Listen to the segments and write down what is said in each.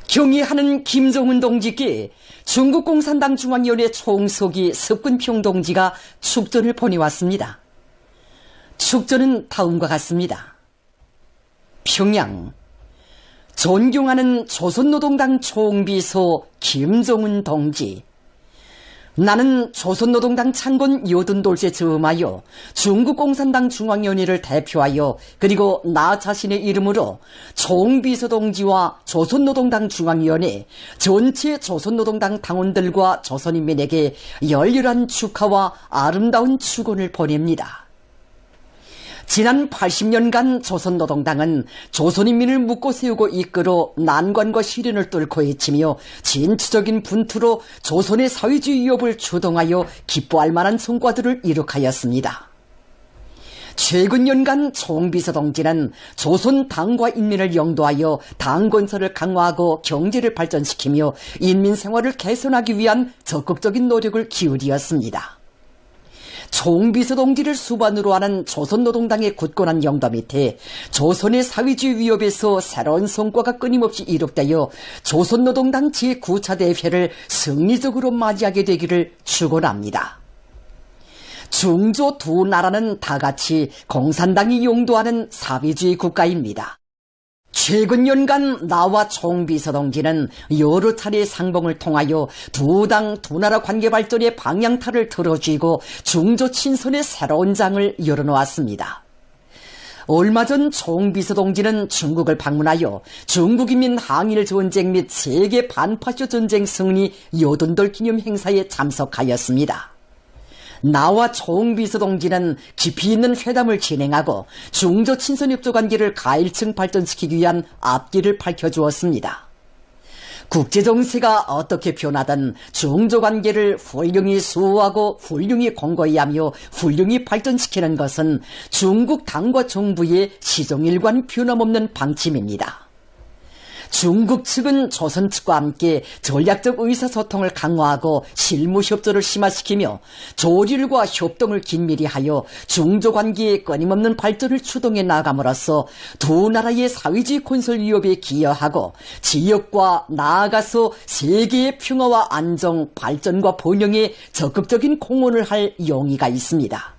경의하는 김정은 동지께 중국 공산당 중앙위원회 총서기 습근평 동지가 축전을 보내왔습니다. 축전은 다음과 같습니다. 평양, 존경하는 조선노동당 총비서 김정은 동지, 나는 조선노동당 창건 여든돌째 즈음하여 중국공산당 중앙위원회를 대표하여 그리고 나 자신의 이름으로 총비서 동지와 조선노동당 중앙위원회 전체 조선노동당 당원들과 조선인민에게 열렬한 축하와 아름다운 축원을 보냅니다. 지난 80년간 조선노동당은 조선인민을 묶고 세우고 이끌어 난관과 시련을 뚫고 헤치며 진취적인 분투로 조선의 사회주의 위협을 주동하여 기뻐할 만한 성과들을 이룩하였습니다. 최근 연간 총비서 동지는 조선 당과 인민을 영도하여 당 건설을 강화하고 경제를 발전시키며 인민 생활을 개선하기 위한 적극적인 노력을 기울이었습니다. 총비서 동지를 수반으로 하는 조선노동당의 굳건한 영도 밑에 조선의 사회주의 위협에서 새로운 성과가 끊임없이 이룩되어 조선노동당 제9차 대회를 승리적으로 맞이하게 되기를 축원합니다. 중조 두 나라는 다같이 공산당이 용도하는 사회주의 국가입니다. 최근 연간 나와 총비서 동지는 여러 차례 상봉을 통하여 두 당 두 나라 관계 발전의 방향타를 틀어쥐고 중조 친선의 새로운 장을 열어놓았습니다. 얼마 전 총비서 동지는 중국을 방문하여 중국인민 항일 전쟁 및 세계 반파쇼 전쟁 승리 여든돌 기념 행사에 참석하였습니다. 나와 총비서 동지는 깊이 있는 회담을 진행하고 중조 친선협조 관계를 가일층 발전시키기 위한 앞길을 밝혀주었습니다. 국제정세가 어떻게 변하든 중조 관계를 훌륭히 수호하고 훌륭히 공고히 하며 훌륭히 발전시키는 것은 중국 당과 정부의 시종일관 변함없는 방침입니다. 중국 측은 조선 측과 함께 전략적 의사소통을 강화하고 실무협조를 심화시키며 조율과 협동을 긴밀히 하여 중조관계의 끊임없는 발전을 추동해 나감으로써 두 나라의 사회주의 건설 위협에 기여하고 지역과 나아가서 세계의 평화와 안정, 발전과 번영에 적극적인 공헌을 할 용의가 있습니다.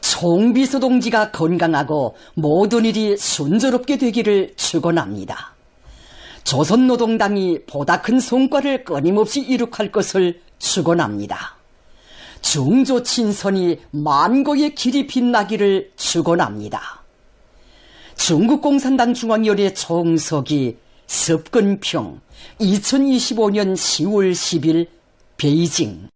총비서 동지가 건강하고 모든 일이 순조롭게 되기를 축원합니다. 조선노동당이 보다 큰 성과를 끊임없이 이룩할 것을 축원합니다. 중조 친선이 만고의 길이 빛나기를 축원합니다. 중국공산당 중앙위원회 총서기 습근평 2025년 10월 10일 베이징.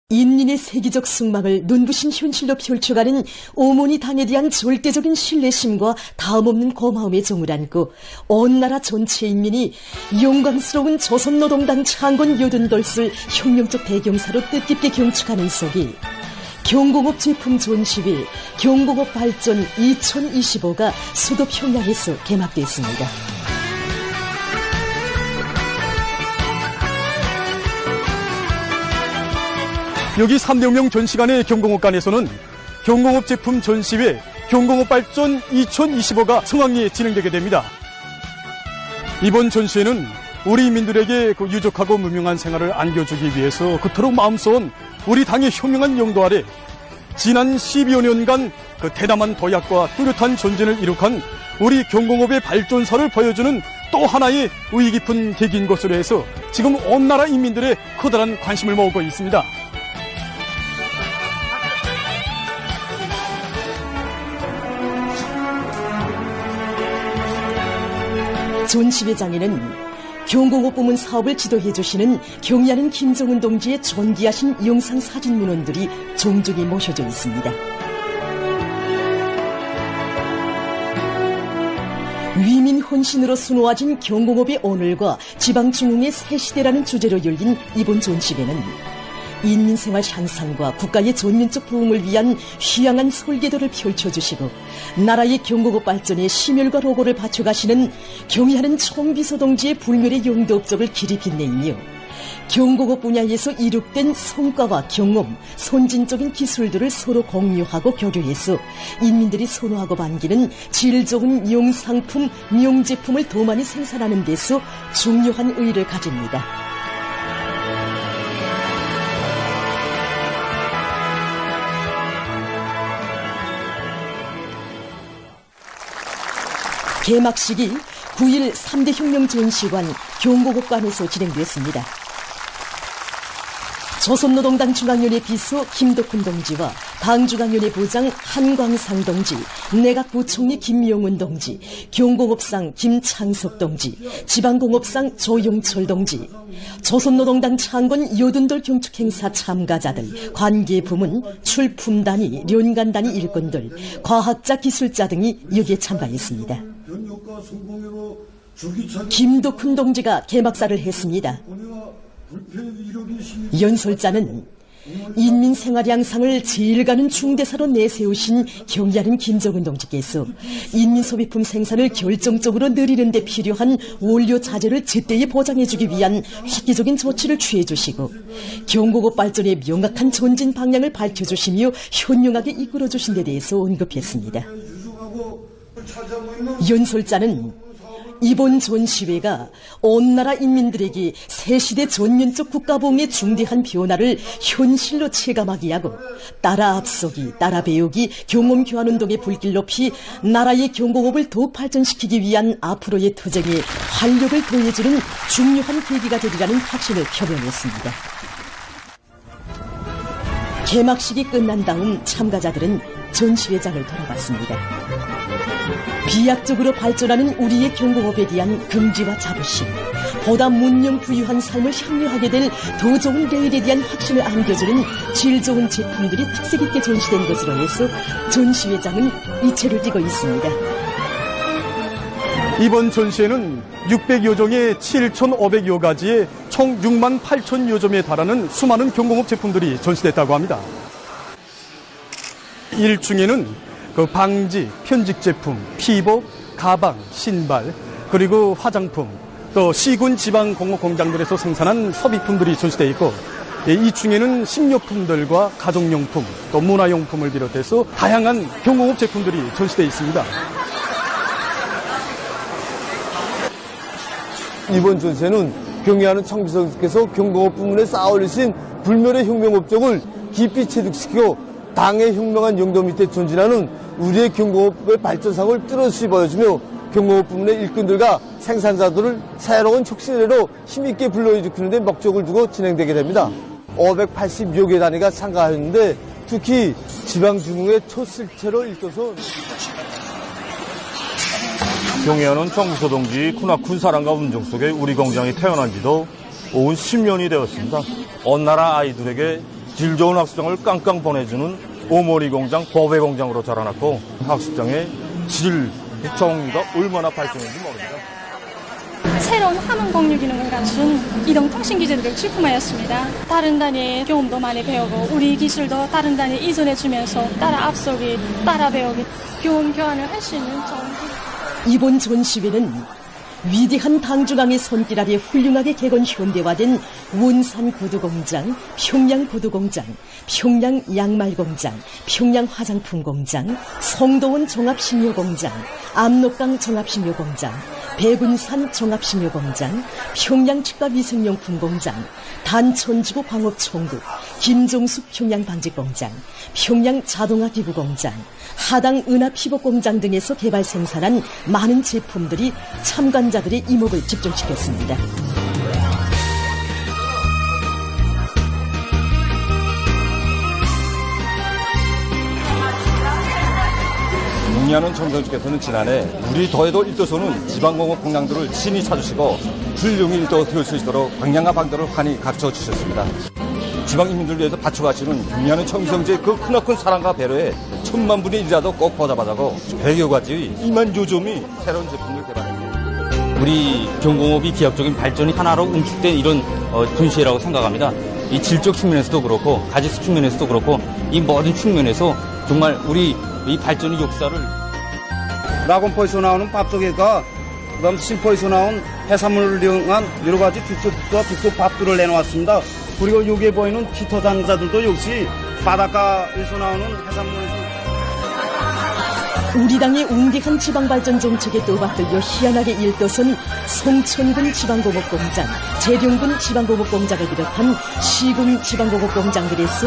인민의 세계적 승망을 눈부신 현실로 펼쳐가는 오모니 당에 대한 절대적인 신뢰심과 다음없는 고마움의 정을 안고 온 나라 전체 인민이 영광스러운 조선노동당 창건 여든돌슬 혁명적 대경사로 뜻깊게 경축하는 속이 경공업 제품 전시회 경공업 발전 2025가 수도 평양에서 개막됐습니다. 여기 300명 전시관의 경공업관에서는 경공업 제품 전시회 경공업 발전 2025가 성황리에 진행되게 됩니다. 이번 전시회는 우리 인민들에게 유족하고 무명한 생활을 안겨주기 위해서 그토록 마음써온 우리 당의 현명한 용도 아래 지난 12여 년간 그 대담한 도약과 뚜렷한 전진을 이룩한 우리 경공업의 발전사를 보여주는 또 하나의 의의 깊은 계기인 것으로 해서 지금 온 나라 인민들의 커다란 관심을 모으고 있습니다. 전시회장에는 경공업 부문 사업을 지도해 주시는 경의하는 김정은 동지의 존귀하신 영상 사진 문헌들이 종종이 모셔져 있습니다. 위민 혼신으로 수놓아진 경공업의 오늘과 지방중흥의 새 시대라는 주제로 열린 이번 전시회는 인민생활 향상과 국가의 전면적 부흥을 위한 휘황한 설계도를 펼쳐주시고 나라의 경공업 발전에 심혈과 로고를 바쳐가시는 경의하는 총비서 동지의 불멸의 용도 업적을 길이 빛내이며 경공업 분야에서 이룩된 성과와 경험, 선진적인 기술들을 서로 공유하고 교류해서 인민들이 선호하고 반기는 질 좋은 명상품, 명제품을 더 많이 생산하는 데서 중요한 의의를 가집니다. 개막식이 9일 3대 혁명 전시관 경공업관에서 진행됐습니다. 조선노동당 중앙위원회 비서 김덕훈 동지와 당중앙위원회 부장 한광상 동지, 내각부총리 김영훈 동지, 경공업상 김창석 동지, 지방공업상 조용철 동지, 조선노동당 창건 여든돌 경축행사 참가자들, 관계부문, 출품단위, 연간단위 일꾼들, 과학자, 기술자 등이 여기에 참가했습니다. 김덕훈 동지가 개막사를 했습니다. 연설자는 인민생활 양상을 제일 가는 중대사로 내세우신 경의하는 김정은 동지께서 인민소비품 생산을 결정적으로 늘리는 데 필요한 원료 자재를 제때에 보장해주기 위한 획기적인 조치를 취해주시고 경공업 발전의 명확한 전진 방향을 밝혀주시며 현명하게 이끌어주신 데 대해서 언급했습니다. 연설자는 이번 전시회가 온 나라 인민들에게 새시대 전면적 국가보험의 중대한 변화를 현실로 체감하게 하고 따라 앞서기, 따라 배우기, 경험 교환운동의 불길 높이 나라의 경공업을 더욱 발전시키기 위한 앞으로의 투쟁에 활력을 더해주는 중요한 계기가 되리라는 확신을 표명했습니다. 개막식이 끝난 다음 참가자들은 전시회장을 돌아갔습니다. 비약적으로 발전하는 우리의 경공업에 대한 긍지와 자부심, 보다 문명 부유한 삶을 향유하게 될 더 좋은 내일에 대한 확신을 안겨주는 질 좋은 제품들이 특색 있게 전시된 것으로 해서 전시회장은 이체를 띠고 있습니다. 이번 전시회는 600여 종의 7,500여 가지의 총 6만 8천여 점에 달하는 수많은 경공업 제품들이 전시됐다고 합니다. 일중에는 방지, 편직 제품, 피복, 가방, 신발, 그리고 화장품, 또 시군 지방 공업 공장들에서 생산한 소비품들이 전시되어 있고, 이 중에는 식료품들과 가정용품, 또 문화용품을 비롯해서 다양한 경공업 제품들이 전시되어 있습니다. 이번 전시회는 경의하는 청비서께서 경공업 부문에 쌓아올리신 불멸의 혁명 업적을 깊이 체득시키고 당의 혁명한 영도 밑에 전진하는 우리의 경공업의 발전상을 뚜렷이 보여주며 경공업 부문의 일꾼들과 생산자들을 새로운 혁신으로 힘있게 불러일으키는 데 목적을 두고 진행되게 됩니다. 580여 개 단위가 참가하였는데 특히 지방중흥의 첫 실체로 일떠서 경의하는 정부서 동지 크나큰 사랑과 운정 속에 우리 공장이 태어난 지도 온 10년이 되었습니다. 온 나라 아이들에게 질 좋은 학습장을 깡깡 보내주는 오모리 공장, 보배 공장으로 자라났고 학습장의 질, 정의가 얼마나 발전했는지 모릅니다. 새로운 함흥 공유 기능을 갖춘 이동통신 기술을 출품하였습니다. 다른 단위의 경험도 많이 배우고 우리 기술도 다른 단위에 이전해주면서 따라 앞서기, 따라 배우기, 교훈 교환을 할 수 있는 좋은 이번 전시회는 위대한 당중앙의 손길 아래 훌륭하게 개건 현대화된 원산 구두공장, 평양 구두공장, 평양 양말공장, 평양 화장품공장, 성도원 종합식료공장, 압록강 종합식료공장, 백운산 종합식료공장, 평양 치과위생용품공장, 단천지구 광업총국, 김종숙 평양방직공장, 평양 자동화기구공장, 하당 은하피복공장 등에서 개발 생산한 많은 제품들이 참관자들의 이목을 집중시켰습니다. 경의하는 청정주께서는 지난해 우리 더해도 일도소는 지방공업 공장들을 친히 찾으시고 훌륭히 일도가 될 수 있도록 방향과 방도를 환히 가르쳐 주셨습니다. 지방 인민들을 위해서 바쳐가시는 경의하는 청정주의 그 크나큰 사랑과 배려에 1000만 분의 1이라도 꼭 보답하자고 100여 가지 2만 요점이 새로운 제품을 개발했습니다. 우리 경공업이 기업적인 발전이 하나로 응축된 이런 전시회라고 생각합니다. 이 질적 측면에서도 그렇고 가지수 측면에서도 그렇고 이 모든 측면에서 정말 우리 이 발전의 역사를 라곤포에서 나오는 밥속에가 그다음 신포에서 나온 해산물을 이용한 여러 가지 즉석국수와 즉석밥들을 내놓았습니다. 그리고 여기에 보이는 기타 장사들도 역시 바닷가에서 나오는 해산물에서. 우리 당의 웅대한 지방발전 정책에 떠받들려 희한하게 일떠선 송천군 지방공업공장, 재령군 지방공업공장을 비롯한 시군 지방공업공장들에서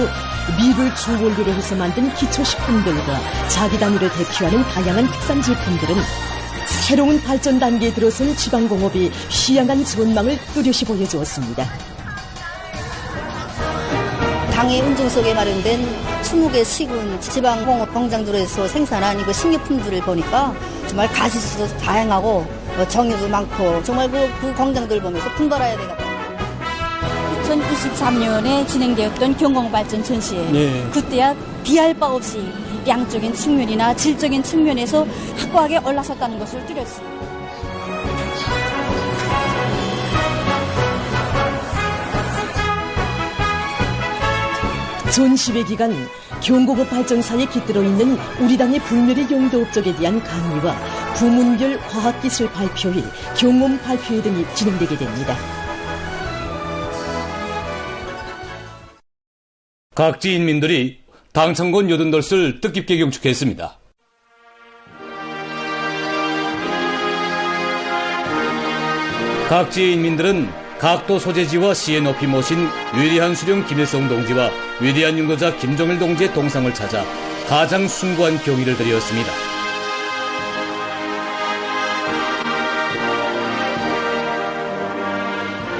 밀을 주원료로 해서 만든 기초식품들과 자기 단위를 대표하는 다양한 특산 제품들은 새로운 발전 단계에 들어선 지방공업이 희양한 전망을 뚜렷이 보여주었습니다. 당의 운정 속에 마련된 20개 시군 지방공업 공장들에서 생산한 이거 식료품들을 보니까 정말 가짓수도 다양하고 정유도 많고 정말 그 공장들 보면서 품발아야 되겠다. 2023년에 진행되었던 경공발전 전시회, 그때야 비할 바 없이 양적인 측면이나 질적인 측면에서 확고하게 올라섰다는 것을 뚜렷이. 전시회 기간 경공업 발전사에 깃들어 있는 우리 당의 불멸의 용도 업적에 대한 강의와 부문별 과학기술 발표회, 경험 발표회 등이 진행되게 됩니다. 각지 인민들이 당천군 80덜을 뜻깊게 경축했습니다. 각지의 인민들은 각도 소재지와 시에 높이 모신 위대한 수령 김일성 동지와 위대한 용도자 김정일 동지의 동상을 찾아 가장 숭고한 경의를 드렸습니다.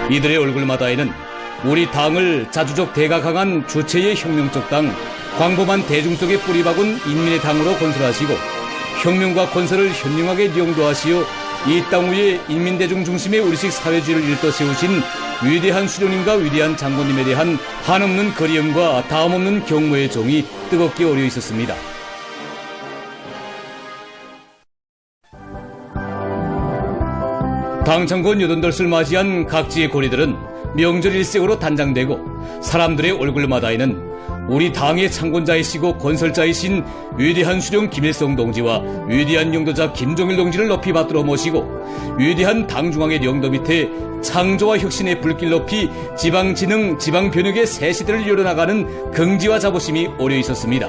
이들의 얼굴마다에는 우리 당을 자주적 대가 강한 주체의 혁명적 당, 광범한 대중 속에 뿌리박은 인민의 당으로 건설하시고 혁명과 건설을 현명하게 영도하시어 이 땅 위에 인민대중 중심의 우리식 사회주의를 일떠 세우신 위대한 수령님과 위대한 장군님에 대한 한없는 그리움과 다음없는 경무의 정이 뜨겁게 어려 있었습니다. 당천군 80덜을 맞이한 각지의 고리들은 명절 일색으로 단장되고 사람들의 얼굴마다에는 우리 당의 창건자이시고 건설자이신 위대한 수령 김일성 동지와 위대한 용도자 김정일 동지를 높이 받들어 모시고 위대한 당중앙의 영도 밑에 창조와 혁신의 불길 높이 지방진흥, 지방변혁의 새 시대를 열어나가는 긍지와 자부심이 어려 있었습니다.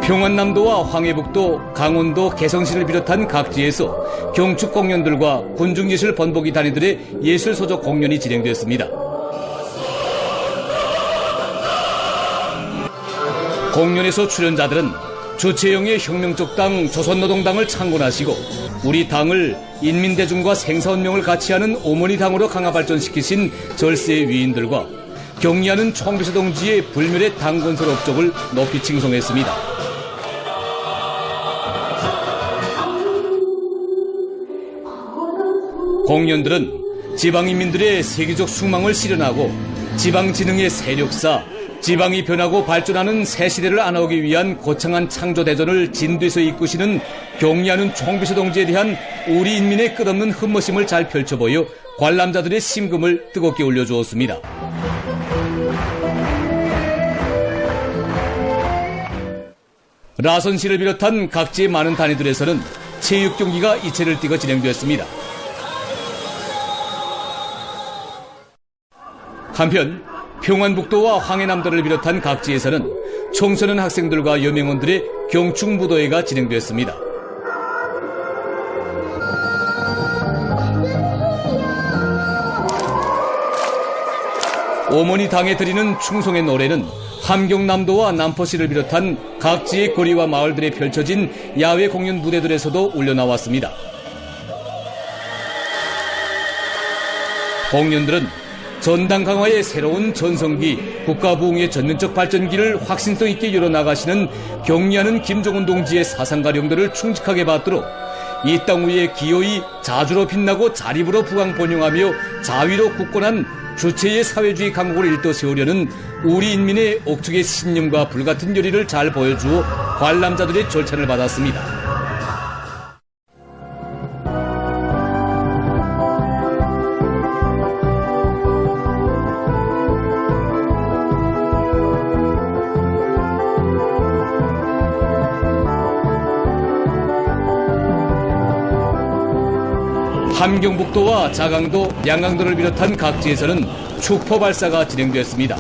평안남도와 황해북도, 강원도, 개성시를 비롯한 각지에서 경축 공연들과 군중예술 번복이 단위들의 예술 소적 공연이 진행되었습니다. 공연에서 출연자들은 주체형의 혁명적 당 조선노동당을 창건하시고 우리 당을 인민대중과 생사운명을 같이 하는 어머니 당으로 강화 발전시키신 절세의 위인들과 경리하는 총비서 동지의 불멸의 당건설 업적을 높이 칭송했습니다. 공연들은 지방인민들의 세계적 숙망을 실현하고 지방진흥의 세력사, 지방이 변하고 발전하는 새 시대를 안아오기 위한 거창한 창조대전을 진두에서 이끄시는 경리하는 총비서 동지에 대한 우리 인민의 끝없는 흠머심을 잘 펼쳐보여 관람자들의 심금을 뜨겁게 올려주었습니다. 라선시를 비롯한 각지의 많은 단위들에서는 체육 경기가 이체를 띠고 진행되었습니다. 한편 평안북도와 황해남도를 비롯한 각지에서는 청소년 학생들과 여명원들의 경축 무도회가 진행되었습니다. 어머니 당에 드리는 충성의 노래는 함경남도와 남포시를 비롯한 각지의 거리와 마을들에 펼쳐진 야외 공연 무대들에서도 울려나왔습니다. 공연들은 전당 강화의 새로운 전성기, 국가부흥의 전면적 발전기를 확신성 있게 열어나가시는 경리하는 김정은 동지의 사상가령들을 충직하게 받들어 이 땅 위에 기어이 자주로 빛나고 자립으로 부강번영하며 자위로 굳건한 주체의 사회주의 강국을 일떠 세우려는 우리 인민의 옥특의 신념과 불같은 열의를 잘 보여주어 관람자들의 절찬을 받았습니다. 함경북도와 자강도, 양강도를 비롯한 각지에서는 축포 발사가 진행됐습니다.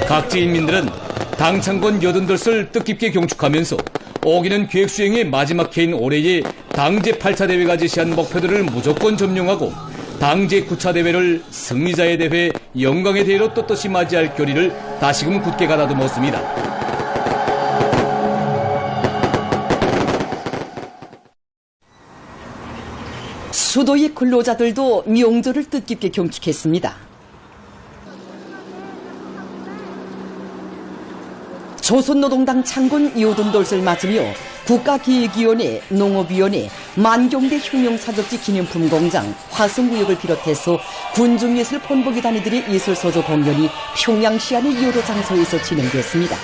각지 인민들은 당창건 80돌을 뜻깊게 경축하면서 오기는 계획수행의 마지막 해인 올해에 당제 8차 대회가 제시한 목표들을 무조건 점령하고 당제 9차 대회를 승리자의 대회, 영광의 대회로 떳떳이 맞이할 결의를 다시금 굳게 가다듬었습니다. 수도의 근로자들도 명절을 뜻깊게 경축했습니다. 조선노동당 창건 80돌을 맞으며 국가기획위원회, 농업위원회, 만경대 혁명사적지 기념품 공장, 화성구역을 비롯해서 군중예술 본보기 단위들의 예술서조 공연이 평양시안의 여러 장소에서 진행됐습니다.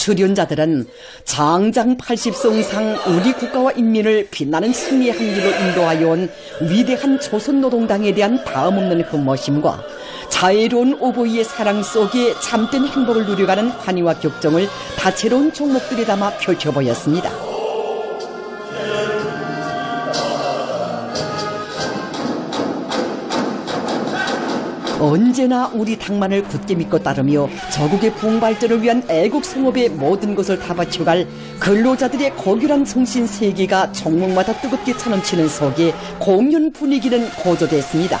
출연자들은 장장 80성상 우리 국가와 인민을 빛나는 승리의 한 길로 인도하여 온 위대한 조선노동당에 대한 다음없는 흠모심과 자애로운 오보이의 사랑 속에 참된 행복을 누려가는 환희와 격정을 다채로운 종목들에 담아 펼쳐보였습니다. 언제나 우리 당만을 굳게 믿고 따르며 저국의 부흥 발전을 위한 애국 성업의 모든 것을 다 바쳐갈 근로자들의 고결한 정신 세계가 종목마다 뜨겁게 차넘치는 속에 공연 분위기는 고조됐습니다.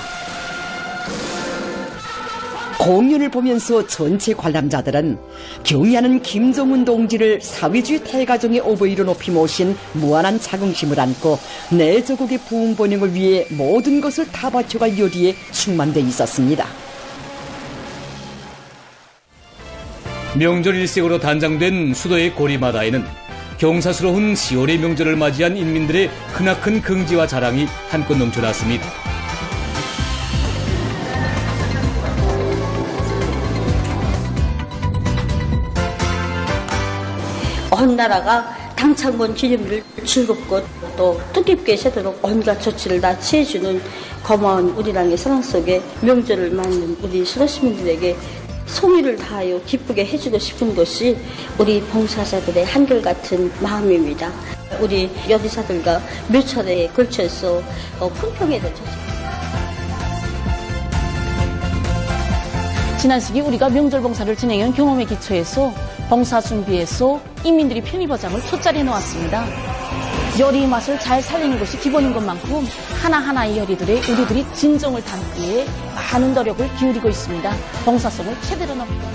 공연을 보면서 전체 관람자들은 경의하는 김정은 동지를 사회주의 대가정의 오보이로 높이 모신 무한한 자긍심을 안고 내 조국의 부흥 번영을 위해 모든 것을 다 바쳐갈 요리에 충만돼 있었습니다. 명절 일색으로 단장된 수도의 고리마다에는 경사스러운 10월의 명절을 맞이한 인민들의 크나큰 긍지와 자랑이 한껏 넘쳐났습니다. 온 나라가 당창건 기념일을 즐겁고 또 뜻깊게 새도록 온갖 조치를 다 취해주는 고마운 우리 당의 사랑 속에 명절을 맞는 우리 수도 시민들에게 성의를 다하여 기쁘게 해주고 싶은 것이 우리 봉사자들의 한결같은 마음입니다. 우리 여기사들과 몇 차례에 걸쳐서 품평에 대해 지난 시기 우리가 명절 봉사를 진행한 경험에 기초해서 봉사 준비에서 인민들이 편의보장을 초짜리 해놓았습니다. 요리 맛을 잘 살리는 것이 기본인 것만큼 하나하나의 요리들에 우리들이 진정을 담기에 많은 노력을 기울이고 있습니다. 봉사성을 최대로 높입니다.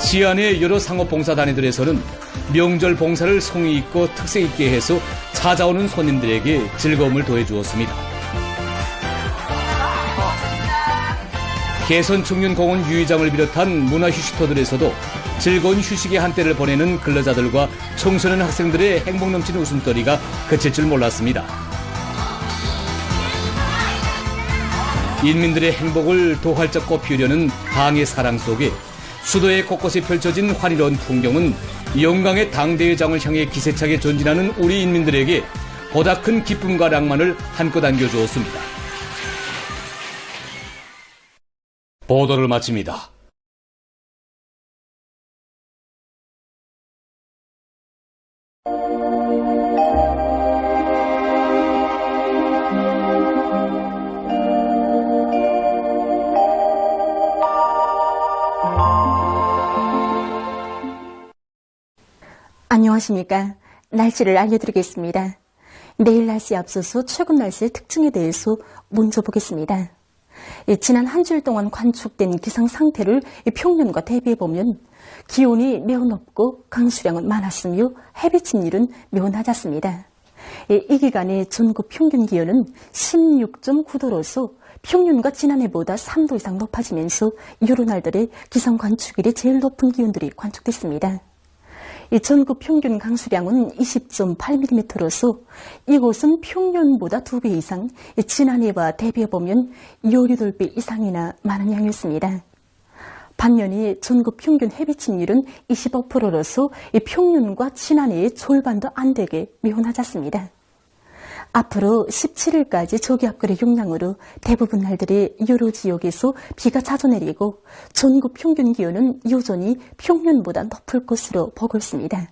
시안의 여러 상업봉사단위들에서는 명절 봉사를 성의 있고 특색 있게 해서 찾아오는 손님들에게 즐거움을 더해주었습니다. 개선청년공원 유의장을 비롯한 문화휴식터들에서도 즐거운 휴식의 한때를 보내는 근로자들과 청소년 학생들의 행복 넘치는 웃음소리가 그칠 줄 몰랐습니다. 인민들의 행복을 더 활짝 꽃피우려는 당의 사랑 속에 수도의 곳곳에 펼쳐진 환희로운 풍경은 영광의 당대회장을 향해 기세차게 전진하는 우리 인민들에게 보다 큰 기쁨과 낭만을 한껏 안겨주었습니다. 보도를 마칩니다. 안녕하십니까. 날씨를 알려드리겠습니다. 내일 날씨에 앞서서 최근 날씨의 특징에 대해서 먼저 보겠습니다. 지난 한 주일 동안 관측된 기상 상태를 평년과 대비해보면 기온이 매우 높고 강수량은 많았으며 햇빛 침률은 매우 낮았습니다. 이 기간의 전국 평균 기온은 16.9도로서 평년과 지난해보다 3도 이상 높아지면서 여러 날들의 기상 관측일이 제일 높은 기온들이 관측됐습니다. 전국 평균 강수량은 20.8mm로서 이곳은 평년보다 2배 이상, 지난해와 대비해보면 요리돌비 이상이나 많은 양이었습니다. 반면에 전국 평균 햇빛 침률은 25%로서 평년과 지난해의 절반도 안 되게 매우 낮았습니다. 앞으로 17일까지 조기압골의 영향으로 대부분 날들이 유로 지역에서 비가 자주 내리고 전국 평균 기온은 여전히 평년보다 높을 것으로 보고 있습니다.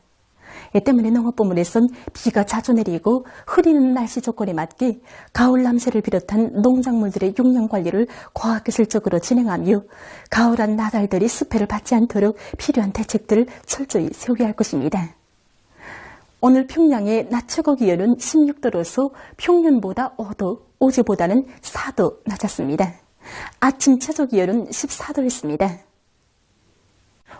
이 때문에 농업부문에선 비가 자주 내리고 흐리는 날씨 조건에 맞게 가을 남새를 비롯한 농작물들의 용량 관리를 과학기술적으로 진행하며 가을한 나달들이 습해를 받지 않도록 필요한 대책들을 철저히 세우게 할 것입니다. 오늘 평양의 낮 최고 기온은 16도로서 평년보다 5도, 어제보다는 4도 낮았습니다. 아침 최저 기온은 14도였습니다.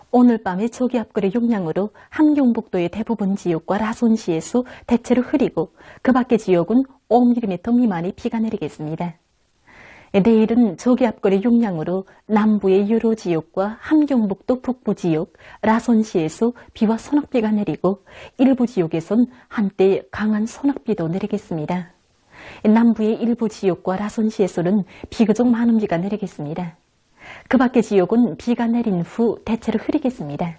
오늘 밤의 조기압골의 영향으로 함경북도의 대부분 지역과 라손시에서 대체로 흐리고 그 밖의 지역은 5mm 미만의 비가 내리겠습니다. 내일은 조기압골의 영향으로 남부의 유로 지역과 함경북도 북부 지역, 라손시에서 비와 소낙비가 내리고 일부 지역에선 한때 강한 소낙비도 내리겠습니다. 남부의 일부 지역과 라손시에서는 비교적 많은 비가 내리겠습니다. 그 밖의 지역은 비가 내린 후 대체로 흐리겠습니다.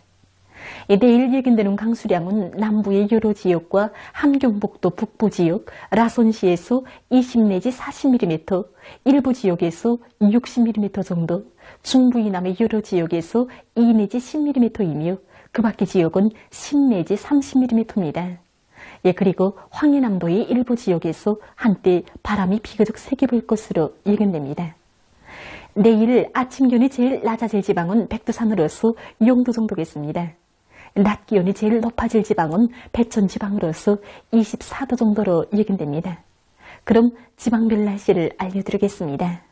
내일 예견되는 강수량은 남부의 여러 지역과 함경북도 북부 지역, 라손시에서 20 내지 40mm, 일부 지역에서 60mm 정도, 중부 이남의 여러 지역에서 2 내지 10mm이며 그 밖의 지역은 10 내지 30mm입니다. 그리고 황해남도의 일부 지역에서 한때 바람이 비교적 세게 불 것으로 예견됩니다. 내일 아침 기온이 제일 낮아질 지방은 백두산으로서 영도 정도겠습니다. 낮 기온이 제일 높아질 지방은 배천 지방으로서 24도 정도로 예견됩니다. 그럼 지방별 날씨를 알려드리겠습니다.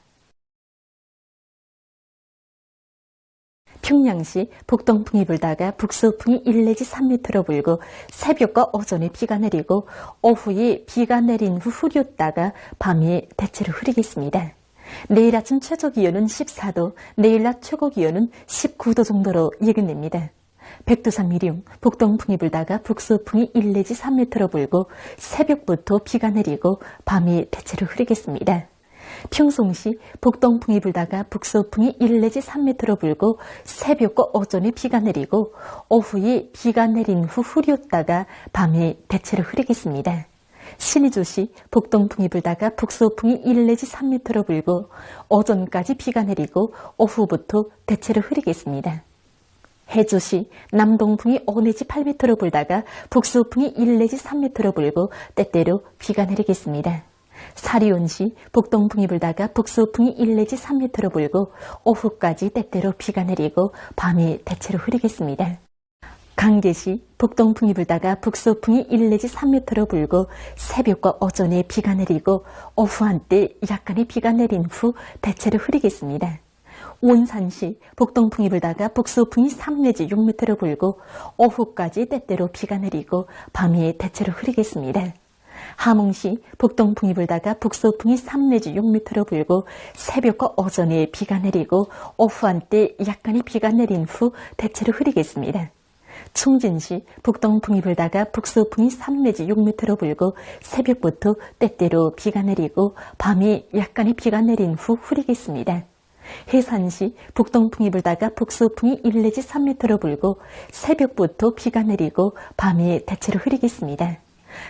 평양시 북동풍이 불다가 북서풍이 1 내지 3m로 불고 새벽과 오전에 비가 내리고 오후에 비가 내린 후 흐렸다가 밤에 대체로 흐리겠습니다. 내일 아침 최저 기온은 14도, 내일 낮 최고 기온은 19도 정도로 예견됩니다. 백두산 미령, 북동풍이 불다가 북서풍이 1 내지 3m로 불고 새벽부터 비가 내리고 밤이 대체로 흐리겠습니다. 평송시 북동풍이 불다가 북서풍이 1 내지 3m로 불고 새벽과 오전에 비가 내리고 오후에 비가 내린 후 흐렸다가 밤이 대체로 흐리겠습니다. 신의주시 북동풍이 불다가 북서풍이 1 내지 3m로 불고 오전까지 비가 내리고 오후부터 대체로 흐리겠습니다. 해주시 남동풍이 5 내지 8m로 불다가 북서풍이 1 내지 3m로 불고 때때로 비가 내리겠습니다. 사리온시 북동풍이 불다가 북서풍이 1 내지 3m로 불고 오후까지 때때로 비가 내리고 밤이 대체로 흐리겠습니다. 강계시 북동풍이 불다가 북서풍이 1 내지 3m로 불고 새벽과 오전에 비가 내리고 오후 한때 약간의 비가 내린 후 대체로 흐리겠습니다. 원산시 북동풍이 불다가 북서풍이 3 내지 6m로 불고 오후까지 때때로 비가 내리고 밤이 대체로 흐리겠습니다. 함흥시 북동풍이 불다가 북서풍이 3 내지 6m로 불고 새벽과 오전에 비가 내리고 오후 한때 약간의 비가 내린 후 대체로 흐리겠습니다. 충진시 북동풍이 불다가 북서풍이 3 내지 6m로 불고 새벽부터 때때로 비가 내리고 밤이 약간의 비가 내린 후 흐리겠습니다. 해산시 북동풍이 불다가 북서풍이 1 내지 3m로 불고 새벽부터 비가 내리고 밤이 대체로 흐리겠습니다.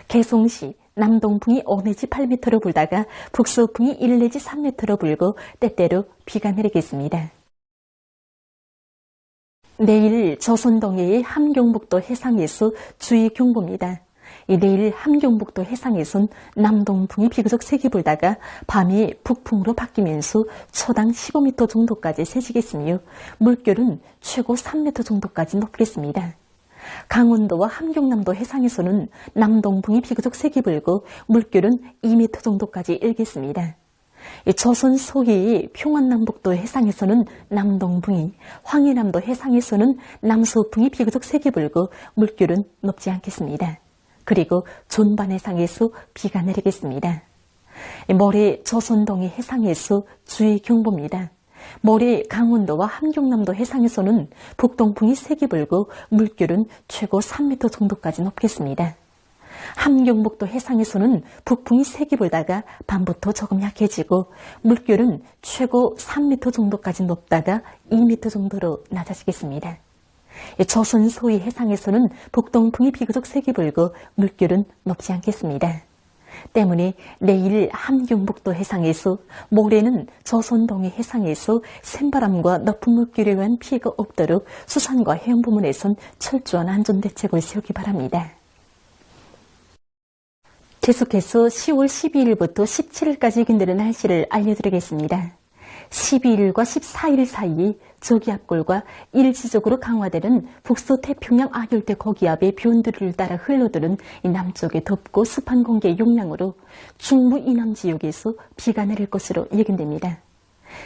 개송시 남동풍이 5 내지 8m로 불다가 북서풍이 1 내지 3m로 불고 때때로 비가 내리겠습니다. 내일 조선동해의 함경북도 해상에서 주의 경보입니다. 내일 함경북도 해상에선 남동풍이 비교적 세게 불다가 밤이 북풍으로 바뀌면서 초당 15m 정도까지 세지겠으며 물결은 최고 3m 정도까지 높겠습니다. 강원도와 함경남도 해상에서는 남동풍이 비교적 세게 불고 물결은 2m 정도까지 일겠습니다. 조선 소위의 평안남북도 해상에서는 남동풍이, 황해남도 해상에서는 남서풍이 비교적 세게 불고 물결은 높지 않겠습니다. 그리고 존반 해상에서 비가 내리겠습니다. 모레 조선동해 해상에서 주의 경보입니다. 모레 강원도와 함경남도 해상에서는 북동풍이 세게 불고 물결은 최고 3m 정도까지 높겠습니다. 함경북도 해상에서는 북풍이 세게 불다가 밤부터 조금 약해지고 물결은 최고 3m 정도까지 높다가 2m 정도로 낮아지겠습니다. 조선 소위 해상에서는 북동풍이 비교적 세게 불고 물결은 높지 않겠습니다. 때문에 내일 함경북도 해상에서, 모레는 조선동해 해상에서 센바람과 높은 물결에 의한 피해가 없도록 수산과 해양부문에선 철저한 안전대책을 세우기 바랍니다. 계속해서 10월 12일부터 17일까지 예견되는 날씨를 알려드리겠습니다. 12일과 14일 사이 저기압골과 일시적으로 강화되는 북서태평양 아열대 고기압의 변두리를 따라 흘러드는 남쪽의 덥고 습한 공기의 용량으로 중부 이남 지역에서 비가 내릴 것으로 예견됩니다.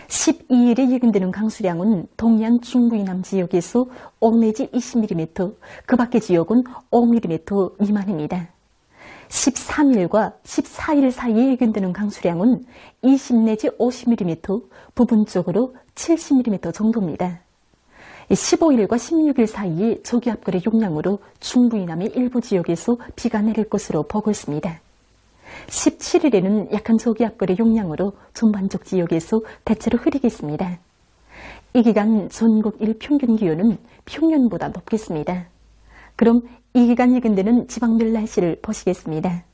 12일에 예견되는 강수량은 동해안 중부 이남 지역에서 5 내지 20mm, 그 밖의 지역은 5mm 미만입니다. 13일과 14일 사이에 예견되는 강수량은 20 내지 50mm, 부분적으로 70mm 정도입니다. 15일과 16일 사이에 저기압골의 용량으로 중부 이남의 일부 지역에서 비가 내릴 것으로 보고 있습니다. 17일에는 약한 저기압골의 용량으로 전반적 지역에서 대체로 흐리겠습니다. 이 기간 전국 일평균 기온은 평년보다 높겠습니다. 그럼 이 기간 예견되는 지방별 날씨를 보시겠습니다.